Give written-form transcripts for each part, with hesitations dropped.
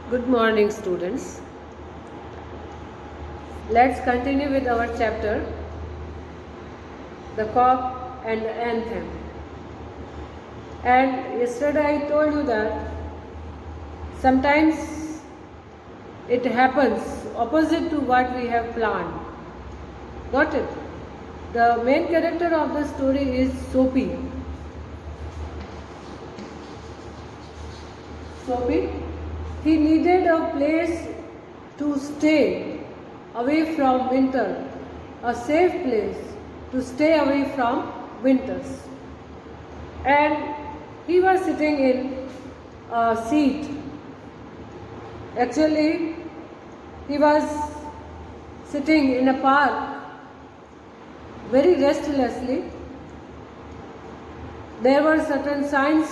Good morning, students. Let's continue with our chapter, the cock and the anthem. And yesterday I told you that sometimes it happens opposite to what we have planned. Got it? The main character of the story is Soapy. Soapy, he needed a place to stay away from winter, a safe place to stay away from winters. And he was sitting in a seat. Actually, he was sitting in a park very restlessly. There were certain signs,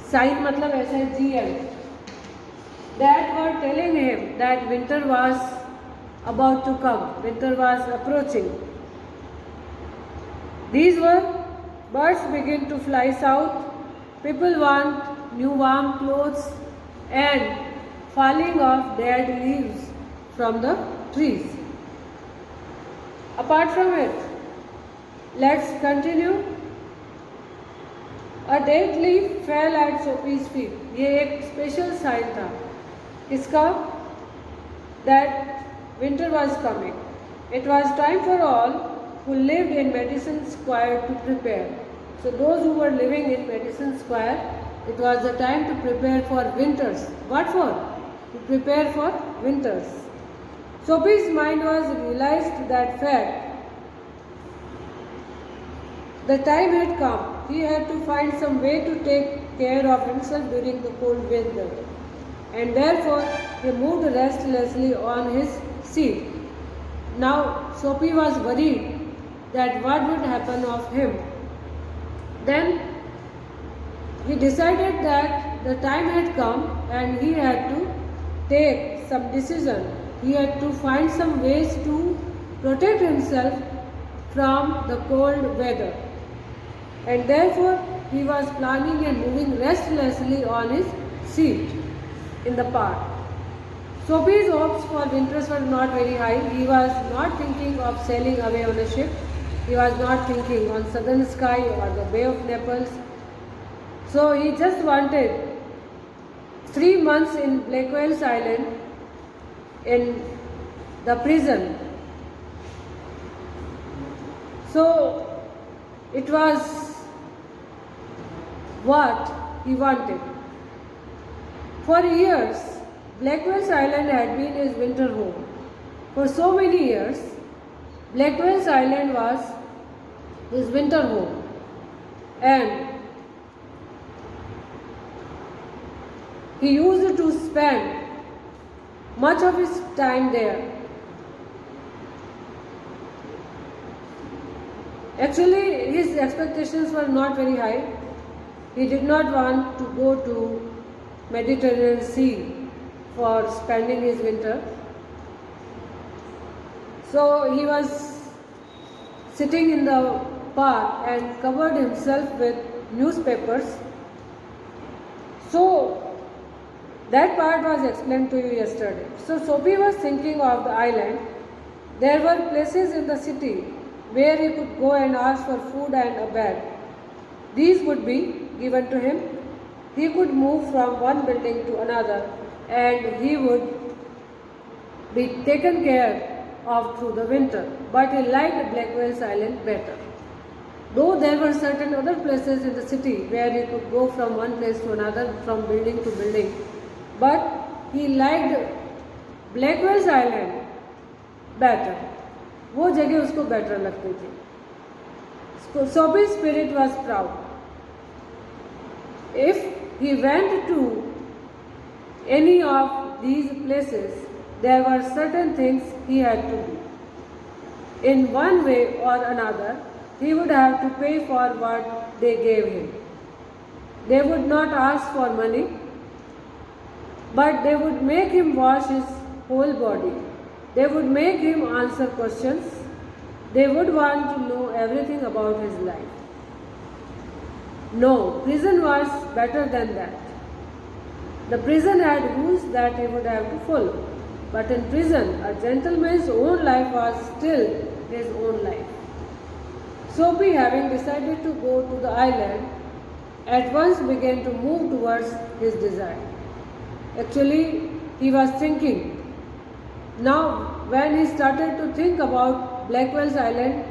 sign matlab SIGN, that were telling him that winter was about to come, winter was approaching. These were birds begin to fly south, people want new warm clothes and falling of dead leaves from the trees. Apart from it, let's continue. A dead leaf fell at Soapy's feet. ये एक special sign था इसका, that winter was coming. It was time for all who lived in Madison Square to prepare. So those who were living in Madison Square, it was the time to prepare for winters. What for? To prepare for winters. Soapy's mind was realized that fact. The time had come. He had to find some way to take care of himself during the cold weather. And therefore, he moved restlessly on his seat. Now, Soapy was worried that what would happen of him. Then, he decided that the time had come and he had to take some decision. He had to find some ways to protect himself from the cold weather. And therefore, he was planning and moving restlessly on his seat in the park. Soapy's hopes for winters were not very high. He was not thinking of sailing away on a ship. He was not thinking on southern sky or the Bay of Naples. So he just wanted 3 months in Blackwell's Island in the prison. So it was what he wanted. For years, Blackwell's Island had been his winter home. For so many years, Blackwell's Island was his winter home. And he used to spend much of his time there. Actually, his expectations were not very high. He did not want to go to Mediterranean Sea for spending his winter. So he was sitting in the park and covered himself with newspapers. So that part was explained to you yesterday. So Soapy was thinking of the island. There were places in the city where he could go and ask for food and a bed. These would be given to him. He could move from one building to another and he would be taken care of through the winter. But he liked Blackwell's Island better. Though there were certain other places in the city where he could go from one place to another, from building to building, but he liked Blackwell's Island better. वो जगह उसको better लगती थी. Soapy's spirit was proud. If he went to any of these places, there were certain things he had to do. In one way or another, he would have to pay for what they gave him. They would not ask for money, but they would make him wash his whole body. They would make him answer questions. They would want to know everything about his life. No, prison was better than that. The prison had rules that he would have to follow. But in prison, a gentleman's own life was still his own life. Soapy, having decided to go to the island, at once began to move towards his desire. Actually, he was thinking. Now, when he started to think about Blackwell's Island,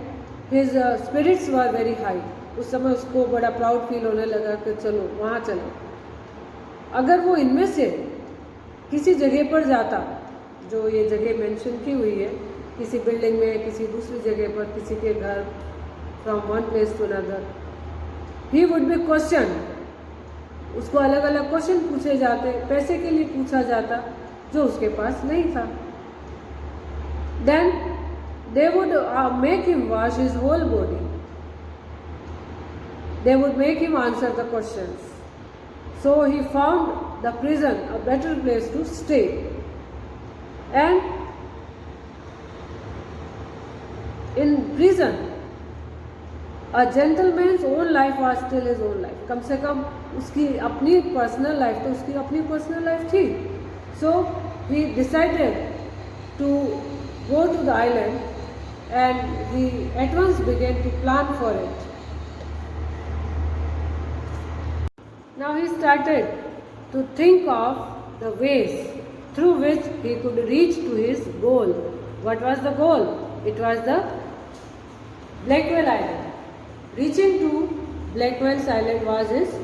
his spirits were very high. उस समय उसको बड़ा proud feel होने लगा कि चलो वहाँ चलो. अगर वो इनमें से किसी जगह पर जाता, जो ये जगह मेंशन की हुई है, किसी बिल्डिंग में, किसी दूसरी जगह पर, किसी के घर, from one place to another, he would be question. उसको अलग अलग क्वेश्चन पूछे जाते, पैसे के लिए पूछा जाता जो उसके पास नहीं था. Then they would make him wash his whole body. They would make him answer the questions. So he found the prison a better place to stay. And in prison, a gentleman's own life was still his own life. कम से कम उसकी अपनी personal life तो उसकी अपनी personal life थी. So he decided to go to the island and he at once began to plan for it. Now he started to think of the ways through which he could reach to his goal. What was the goal? It was the Blackwell Island. Reaching to Blackwell's Island was his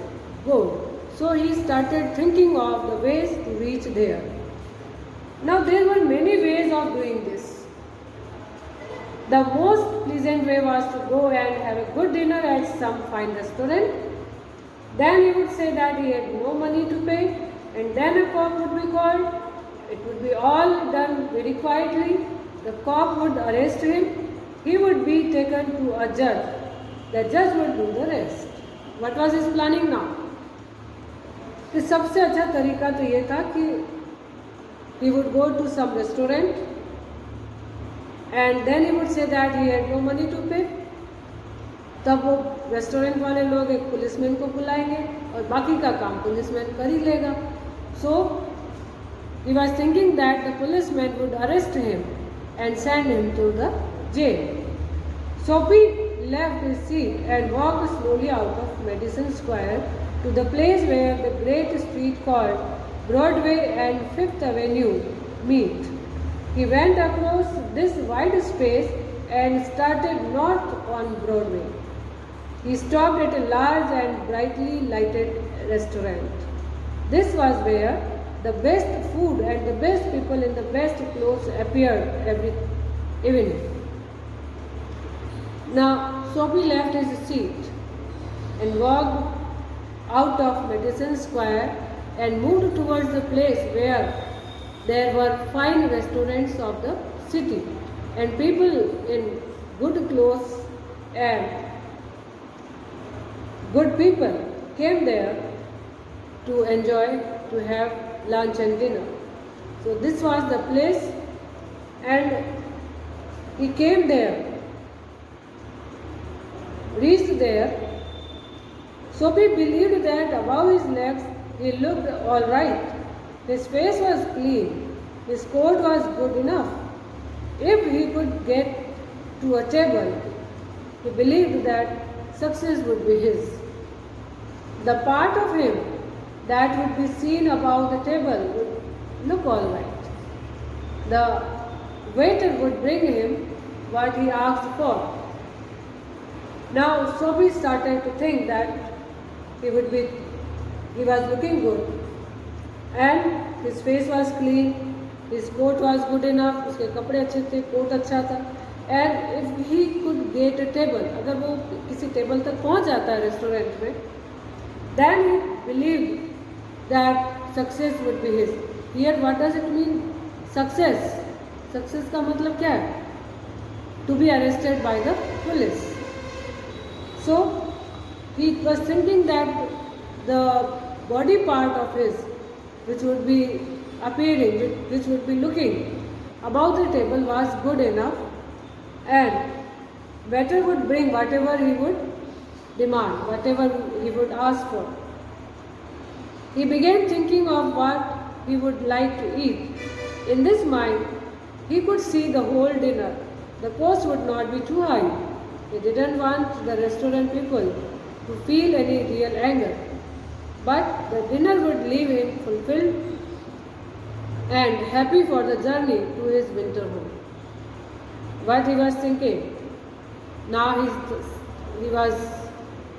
goal. So he started thinking of the ways to reach there. Now there were many ways of doing this. The most pleasant way was to go and have a good dinner at some fine restaurant. Then he would say that he had no money to pay, and then a cop would be called. It would be all done very quietly. The cop would arrest him. He would be taken to a judge. The judge would do the rest. What was his planning now? कि सबसे अच्छा तरीका तो ये था कि he would go to some restaurant and then he would say that he had no money to pay. तब वो रेस्टोरेंट वाले लोग एक पुलिसमैन को बुलाएंगे और बाकी का काम पुलिसमैन कर ही लेगा. So he was thinking that the policeman would arrest him and send him to the jail. Soapy left his seat and walked slowly out of Madison Square to the place where the great street called Broadway and Fifth Avenue meet. He went across this wide space and started north on Broadway. He stopped at a large and brightly lighted restaurant. This was where the best food and the best people in the best clothes appeared every evening. Now, Soapy left his seat and walked out of Madison Square and moved towards the place where there were fine restaurants of the city and people in good clothes and good people came there to enjoy, to have lunch and dinner. So this was the place and he came there, reached there. Soapy believed that above his legs he looked all right. His face was clean. His coat was good enough. If he could get to a table, he believed that success would be his. The part of him that would be seen above the table would look all right. The waiter would bring him what he asked for. Now Soapy started to think that he was looking good and his face was clean, his coat was good enough, उसके कपड़े अच्छे थे, coat अच्छा था. And if he could get a table, अगर वो किसी table तक पहुंच जाता है रेस्टोरेंट में, then he believed that success would be his. Here what does it mean? Success. Success का मतलब क्या है? To be arrested by the police. So he was thinking that the body part of his, which would be appearing, which would be looking above the table, was good enough, and waiter would bring whatever he would demand, whatever he would ask for. He began thinking of what he would like to eat. In this mind, he could see the whole dinner. The cost would not be too high. He didn't want the restaurant people to feel any real anger, but the dinner would leave him fulfilled and happy for the journey to his winter home. What he was thinking? Now he was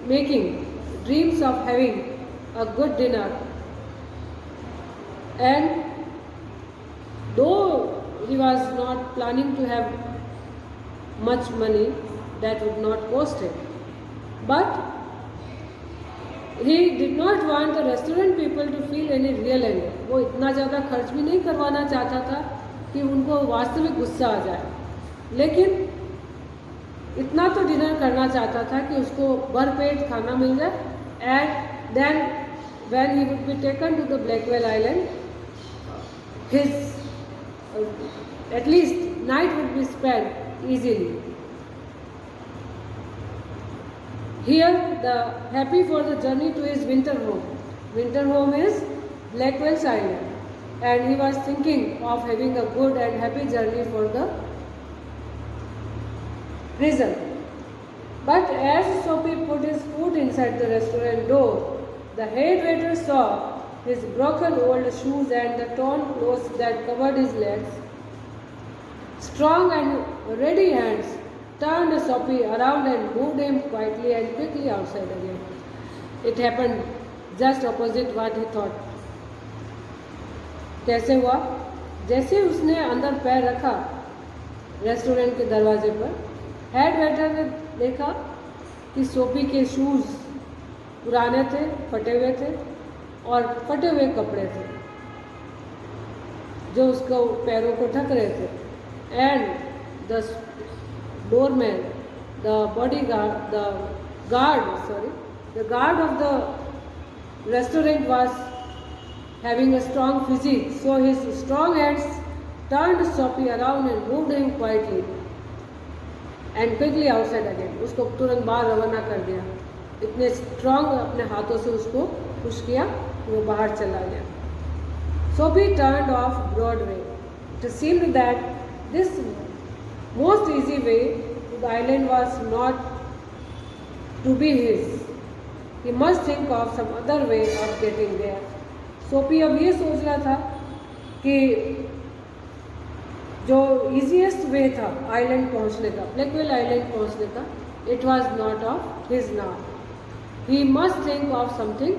making dreams of having a good dinner, and though he was not planning to have much money, that would not cost him, but he did not want the restaurant people to feel any real anger. वो इतना ज़्यादा खर्च भी नहीं करवाना चाहता था कि उनको वास्तविक गुस्सा आ जाए, लेकिन इतना तो डिनर करना चाहता था कि उसको भरपेट खाना मिल जाए. And then when he would be taken to the Blackwell Island, his at least night would be spent easily. Here, the happy for the journey to his winter home. Winter home is Blackwell's Island, and he was thinking of having a good and happy journey for the prison. But as Soapy put his foot inside the restaurant door, the head waiter saw his broken old shoes and the torn clothes that covered his legs. Strong and ready hands turned Soapy around and moved him quietly and quickly outside again. It happened just opposite what he thought. कैसे हुआ? जैसे उसने अंदर पैर रखा restaurant के दरवाजे पर, हेड वेटर ने देखा कि सोपी के शूज़ पुराने थे, फटे हुए थे और फटे हुए कपड़े थे जो उसको पैरों को ढक रहे थे. And the doorman, the bodyguard, the guard of the restaurant was having a strong physique, so his strong hands turned Soapy around and moved him quietly and quickly outside again. उसको तुरंत बाहर रवाना कर दिया. इतने स्ट्रांग अपने हाथों से उसको पुश किया कि वो बाहर चला गया. Soapy turned off Broadway. It seemed that this most easy way to the island was not to be his. He must think of some other way of getting there. सोपी अब ये सोच रहा था कि जो easiest way था island पहुंचने का, ब्लैकवेल आइलैंड पहुंचने का, it was not of his now. He must think of something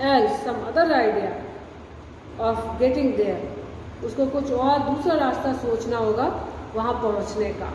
else, some other idea of getting there. उसको कुछ और दूसरा रास्ता सोचना होगा वहाँ पहुँचने का.